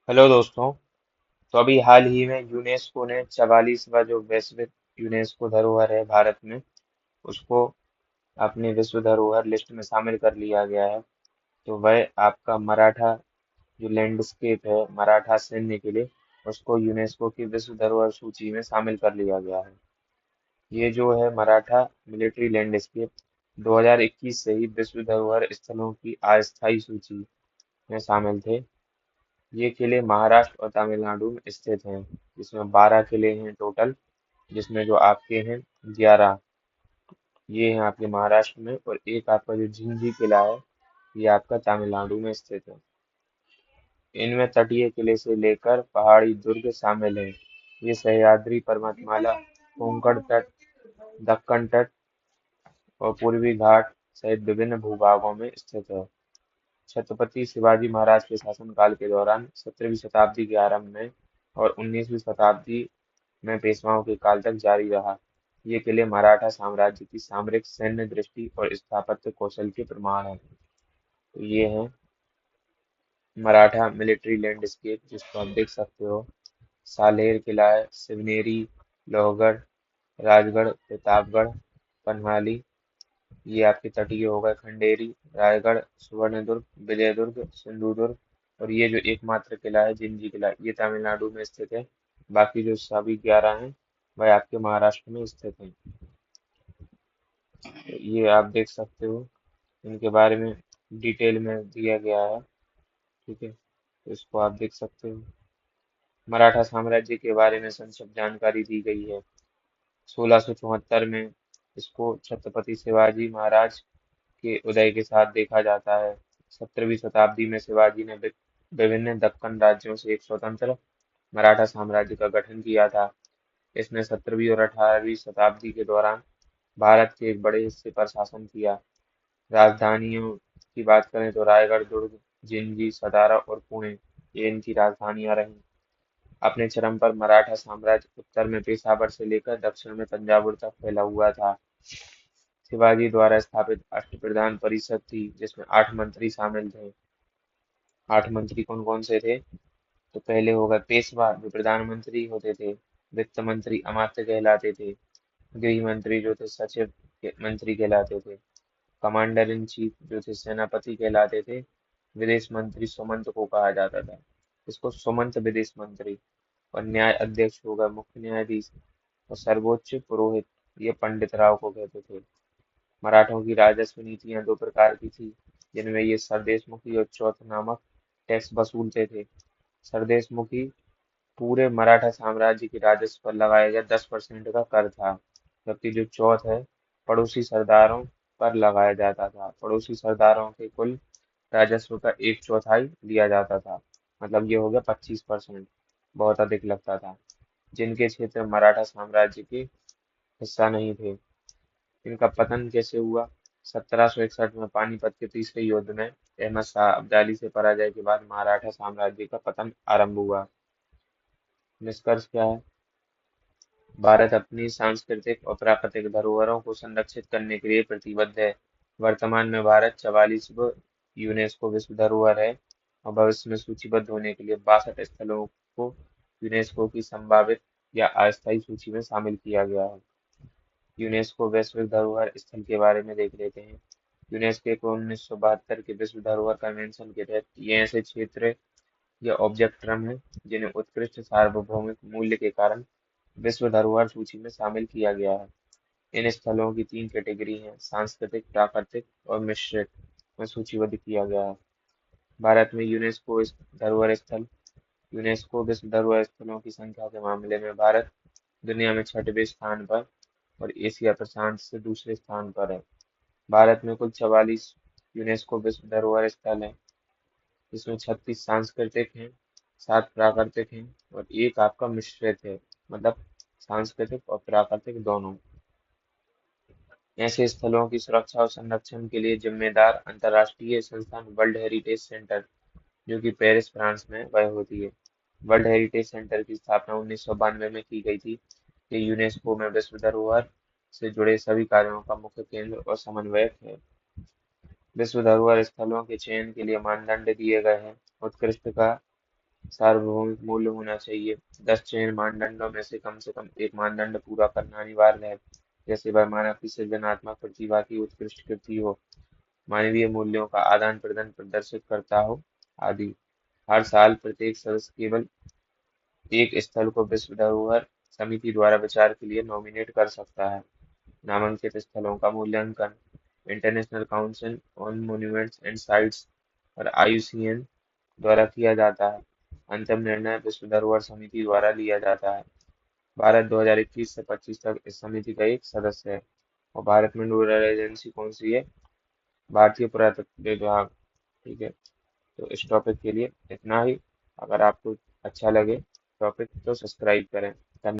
Hello दोस्तों। तो अभी हाल ही में यूनेस्को ने 44वां जो वैश्विक यूनेस्को धरोहर है भारत में, उसको अपनी विश्व धरोहर लिस्ट में शामिल कर लिया गया है। तो वह आपका मराठा जो लैंडस्केप है, मराठा सैन्य किले, उसको यूनेस्को की विश्व धरोहर सूची में शामिल कर लिया गया है। ये जो है मराठा मिलिट्री लैंडस्केप 2021 से ही विश्व धरोहर स्थलों की अस्थायी सूची में शामिल थे। ये किले महाराष्ट्र और तमिलनाडु में स्थित हैं, जिसमें 12 किले हैं टोटल, जिसमें जो आपके हैं 11 ये हैं आपके महाराष्ट्र में, और एक आपका जो जिंजी किला है, ये आपका तमिलनाडु में स्थित है। इनमें तटीय किले से लेकर पहाड़ी दुर्ग शामिल हैं। ये सह्याद्री पर्वतमाला, कोंकण तट, दक्कन तट और पूर्वी घाट सहित विभिन्न भूभागों में स्थित है। छत्रपति शिवाजी महाराज के शासनकाल के दौरान 17वीं शताब्दी के आरंभ में और 19वीं शताब्दी में पेशवाओं के काल तक जारी रहा। ये किले मराठा साम्राज्य की सामरिक सैन्य दृष्टि और स्थापत्य कौशल के प्रमाण हैं। तो ये हैं मराठा मिलिट्री लैंडस्केप, जिसको आप देख सकते हो। सालेर किला है, सिवनेरी, लोहगढ़, राजगढ़, प्रतापगढ़, पनहाली, ये आपके तटीय हो गए, खंडेरी, रायगढ़, सुवर्णदुर्ग, विजयदुर्ग, सिंधुदुर्ग, और ये जो एकमात्र किला है जिंजी किला, ये तमिलनाडु में स्थित है। बाकी जो सभी 11 हैं वह आपके महाराष्ट्र में स्थित हैं। तो ये आप देख सकते हो, इनके बारे में डिटेल में दिया गया है। ठीक है, तो इसको आप देख सकते हो। मराठा साम्राज्य के बारे में संक्षिप्त जानकारी दी गई है। 1674 में इसको छत्रपति शिवाजी महाराज के उदय के साथ देखा जाता है। 17वीं शताब्दी में शिवाजी ने विभिन्न दक्कन राज्यों से एक स्वतंत्र मराठा साम्राज्य का गठन किया था। इसने 17वीं और 18वीं शताब्दी के दौरान भारत के एक बड़े हिस्से पर शासन किया। राजधानियों की बात करें तो रायगढ़ दुर्ग, जिंजी, सतारा और पुणे, ये इनकी राजधानियां रहीं। अपने चरम पर मराठा साम्राज्य उत्तर में पेशावर से लेकर दक्षिण में तंजावुर तक फैला हुआ था। शिवाजी द्वारा स्थापित अष्टप्रधान परिषद थी, जिसमें 8 मंत्री शामिल थे। 8 मंत्री कौन कौन से थे? तो पहले होगा पेशवा, जो प्रधानमंत्री होते थे। वित्त मंत्री अमात्य कहलाते थे। गृह मंत्री जो थे सचिव मंत्री कहलाते थे। कमांडर इन चीफ जो थे सेनापति कहलाते थे। विदेश मंत्री सुमंत को कहा जाता था, इसको सुमंत विदेश मंत्री। और न्याय अध्यक्ष होगा मुख्य न्यायाधीश। और सर्वोच्च पुरोहित, ये पंडित राव को कहते थे। मराठों की राजस्व नीतियां दो प्रकार की थी, जिनमें ये सरदेशमुखी और चौथ नामक टैक्स वसूलते थे। सरदेशमुखी पूरे मराठा साम्राज्य के राजस्व पर लगाया गया 10% का कर था, जबकि जो चौथ है, पड़ोसी सरदारों पर लगाया जाता था। पड़ोसी सरदारों के कुल राजस्व का एक चौथाई दिया जाता था, मतलब ये हो गया 25%। बहुत अधिक लगता था। जिनके क्षेत्र मराठा साम्राज्य के हिस्सा नहीं थे। इनका पतन कैसे हुआ? 1761 में पानीपत के तीसरे युद्ध में अहमद शाह अब्दाली से पराजय के बाद मराठा साम्राज्य का पतन आरंभ हुआ। निष्कर्ष क्या है? भारत अपनी सांस्कृतिक और प्राकृतिक धरोहरों को संरक्षित करने के लिए प्रतिबद्ध है। वर्तमान में भारत 44वां यूनेस्को विश्व धरोहर है और भविष्य में सूचीबद्ध होने के लिए 62 स्थलों को यूनेस्को की संभावित या अस्थायी सूची में शामिल किया गया है। यूनेस्को वैश्विक धरोहर स्थल के बारे में देख लेते हैं। यूनेस्को को 1972 के विश्व धरोहर कन्वेंशन के तहत ये ऐसे क्षेत्र या ऑब्जेक्ट्रम हैं जिन्हें उत्कृष्ट सार्वभौमिक मूल्य के कारण विश्व धरोहर सूची में शामिल किया गया है। इन स्थलों की 3 कैटेगरी हैं: सांस्कृतिक, प्राकृतिक और मिश्रित में सूचीबद्ध किया गया है। भारत में यूनेस्को धरोहर स्थल। यूनेस्को विश्व धरोहर स्थलों की संख्या के मामले में भारत दुनिया में 6वें स्थान पर और एशिया प्रशांत से दूसरे स्थान पर है। भारत में कुल 44 यूनेस्को विश्व धरोहर स्थल हैं, जिसमें 36 सांस्कृतिक हैं, 7 प्राकृतिक हैं और एक आपका मिश्रित है, मतलब सांस्कृतिक और प्राकृतिक दोनों। ऐसे स्थलों की सुरक्षा और संरक्षण के लिए जिम्मेदार अंतर्राष्ट्रीय संस्थान वर्ल्ड हेरिटेज सेंटर, जो कि पेरिस, फ्रांस में वह होती है। वर्ल्ड हेरिटेज सेंटर की स्थापना 1992 में की गई थी। ये यूनेस्को में विश्व धरोहर से जुड़े सभी कार्यों का मुख्य केंद्र और समन्वयक है। विश्व धरोहर स्थलों के चयन के लिए मानदंड दिए गए हैं। उत्कृष्ट का सार्वभौमिक मूल्य होना चाहिए। 10 चयन मानदंडों में से कम एक मानदंड पूरा करना अनिवार्य है, जैसे वह मानव की सृजनात्मक प्रतिभा की उत्कृष्ट कृति हो, मानवीय मूल्यों का आदान प्रदान प्रदर्शित करता हो, आदि। हर साल प्रत्येक सदस्य केवल एक स्थल को विश्व धरोहर समिति द्वारा विचार के लिए नॉमिनेट कर सकता है। नामांकित स्थलों का मूल्यांकन international council on monuments and sites और IUCN द्वारा किया जाता है। अंतिम निर्णय विश्व धरोहर समिति द्वारा लिया जाता है। भारत 2021 से 25 तक इस समिति का एक सदस्य है। और भारत में नोडल एजेंसी कौन सी है? भारतीय पुरातत्व विभाग। ठीक है, तो इस टॉपिक के लिए इतना ही। अगर आपको अच्छा लगे टॉपिक तो सब्सक्राइब करें।